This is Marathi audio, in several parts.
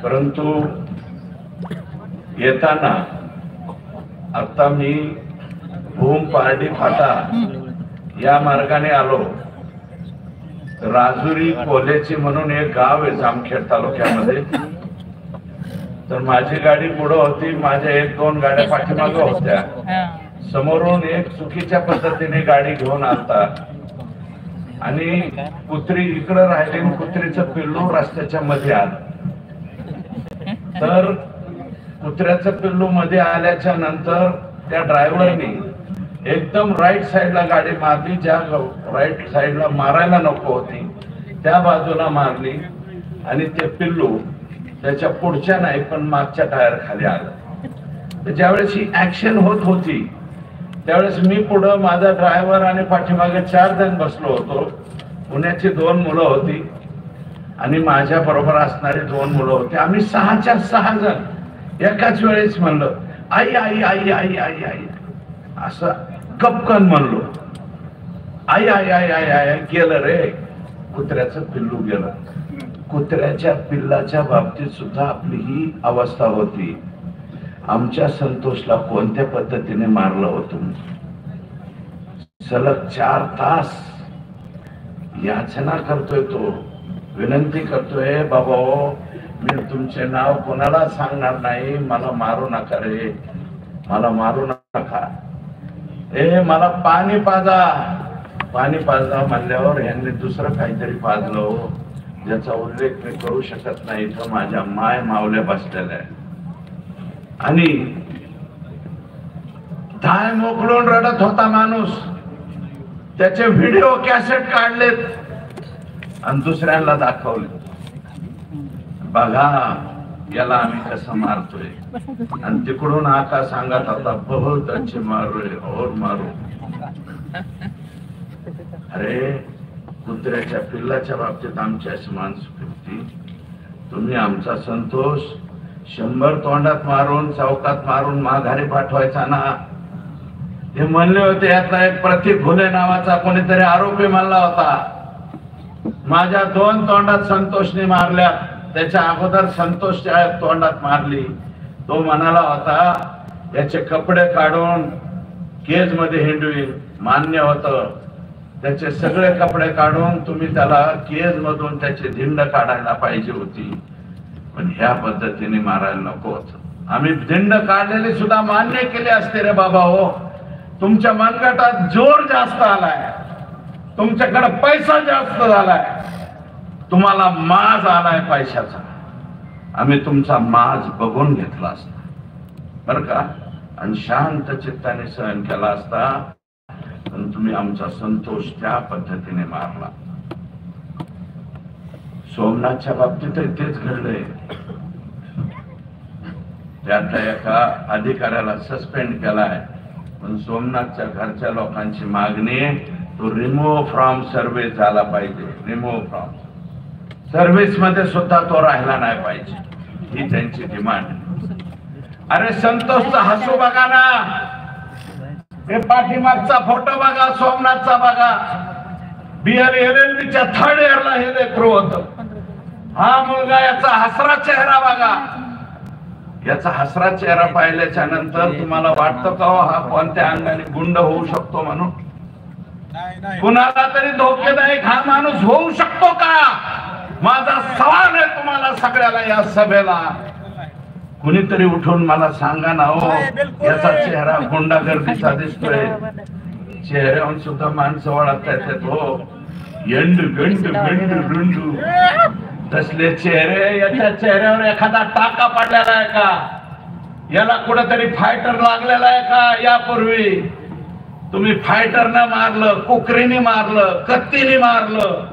परंतु येताना आता मी भूम पारडी फाटा या मार्गाने आलो। राजुरी कोलेची म्हणून एक गाव आहे जामखेड तालुक्यामध्ये। तर माझी गाडी पुढे होती, माझ्या एक दोन गाड्या पाठीमागे होत्या। समोरून एक चुकीच्या पद्धतीने गाडी घेऊन आलता आणि कुत्री इकडे राहिली, कुत्रीचं पिल्लू रस्त्याच्या मध्ये आलं। तर कुत्र्याचं पिल्लू मध्ये आल्याच्या नंतर त्या ड्रायव्हरनी एकदम राईट साइडला गाडी मारली, ज्या राईट साइडला मारायला नको होती त्या बाजूला मारली आणि ते पिल्लू त्याच्या पुढच्या नाही पण मागच्या टायर खाली आलं। तर ज्यावेळेस ही ऍक्शन होत होती त्यावेळेस मी पुढे, माझा ड्रायव्हर आणि पाठीमागे 4 जण बसलो होतो। पुण्याची 2 मुलं होती आणि माझ्या बरोबर असणारी 2 मुलं होती। आम्ही 6 जण एकाच वेळेस म्हणलं आई आई आई आई आई आई असं कपकन म्हणलो, आई आई आई आई आई गेलं रे, कुत्र्याचं पिल्लू गेलं। कुत्र्याच्या पिल्लाच्या बाबतीत सुद्धा आपली ही अवस्था होती। आमच्या संतोषला कोणत्या पद्धतीने मारलं होतं? सलग 4 तास याचना करतोय तो, विनंती करतोय, बाबा मी तुमचे नाव कोणाला सांगणार नाही, मला मारू नका रे, मला मारू नका, मला पाणी पाजा। पाणी पाजलं म्हणल्यावर यांनी दुसरं काहीतरी पाजलं ज्याचा उल्लेख मी करू शकत नाही। तर माझ्या माय मावल्या बसलेल्या आहे आणि धाय मोकळून रडत होता माणूस। त्याचे व्हिडिओ कॅसेट काढलेत आणि दुसऱ्यांना दाखवले, बघा याला आम्ही कसं मारतोय। आणि तिकडून आका सांगत होता, बहुत अच्छे मारोय और मारो। अरे कुत्र्याच्या पिल्लाच्या बाबतीत आमची अशी माणसुकी होती। तुम्ही आमचा संतोष 100 तोंडात मारून चौकात मारून माघारी पाठवायचा ना। हे म्हणले होते, यातला एक प्रतीक घुले नावाचा कोणीतरी आरोपी म्हणला होता, माझ्या 2 तोंडात संतोषने मारल्या, त्याच्या अगोदर संतोषच्या तोंडात मारली। तो म्हणाला होता याचे कपडे काढून केज मध्ये हिंडवी, मान्य होतं। त्याचे सगळे कपडे काढून तुम्ही त्याला केज मधून त्याची धिंड काढायला पाहिजे होती, पण ह्या पद्धतीने मारायला नको होतं। आम्ही धिंड काढलेली सुद्धा मान्य केली असते रे बाबा हो। तुमच्या मनगटात जोर जास्त आलाय, तुमच्याकडे पैसा जास्त झालाय, तुम्हाला माज आलाय पैशाचा, आम्ही तुमचा माज बघून घेतला असता बर का, आणि शांत चित्ताने सहन केला असता। पण तुम्ही आमचा संतोष त्या पद्धतीने मारला। सोमनाथच्या बाबतीत तेच घडलंय। त्यातल्या एका अधिकाऱ्याला सस्पेंड केलाय, पण सोमनाथच्या घरच्या लोकांची मागणी तो रिमूव्ह फ्रॉम सर्व्हिस झाला पाहिजे, रिमूव्ह फ्रॉम सर्व्हिस मध्ये सुद्धा तो राहिला नाही पाहिजे, ही त्यांची डिमांड। अरे संतोषचा हसू बघा ना, हे पाठीमागचा फोटो बघा, सोमनाथचा बघा, BLLBच्या 3rd इयरला हे लेकरू होतं। हा मुलगा, याचा हसरा चेहरा बघा, याचा हसरा चेहरा पाहिल्याच्या नंतर तुम्हाला वाटतं का हा कोणत्या अंगाने गुंड होऊ शकतो म्हणून? कुणाला तरी धोकेदायक हा माणूस होऊ शकतो का? माझा सवाल आहे तुम्हाला सगळ्याला या सभेला। कुणीतरी उठून मला सांगा ना हो, याचा चेहरा गुंडागर्दीचा दिसतोय, चेहऱ्यावरून सुद्धा माणसं ओळखता येतात हो, येंडू गंडू गंडू रुंडू तसले चेहरे। याच्या चेहऱ्यावर एखादा टाका पडलेला आहे का? याला कुठेतरी फायटर लागलेला आहे का? यापूर्वी तुम्ही फायटरने मारलं, कुकरीने मारलं, कत्तीने मारलं,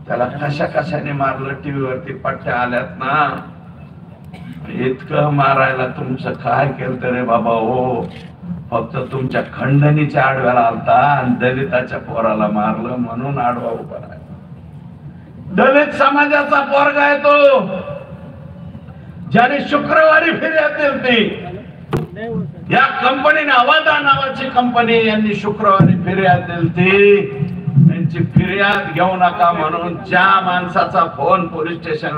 त्याला कशा कशाने मारलं टीव्हीवरती पट्ट्या आल्यात ना। इतकं मारायला तुमचं काय केलं रे बाबा हो? फक्त तुमच्या खंडणीच्या आडव्याला आलता आणि दलिताच्या पोराला मारलं म्हणून आडवा उभा राहिला। दलित समाजाचा पोरगा आहे तो, ज्याने शुक्रवारी फिर्याद दिली। या कंपनीने, अवादा नावाची कंपनी, यांनी शुक्रवारी फिर्याद दिली। त्यांची फिर्याद घेऊ नका म्हणून ज्या माणसाचा फोन पोलीस स्टेशन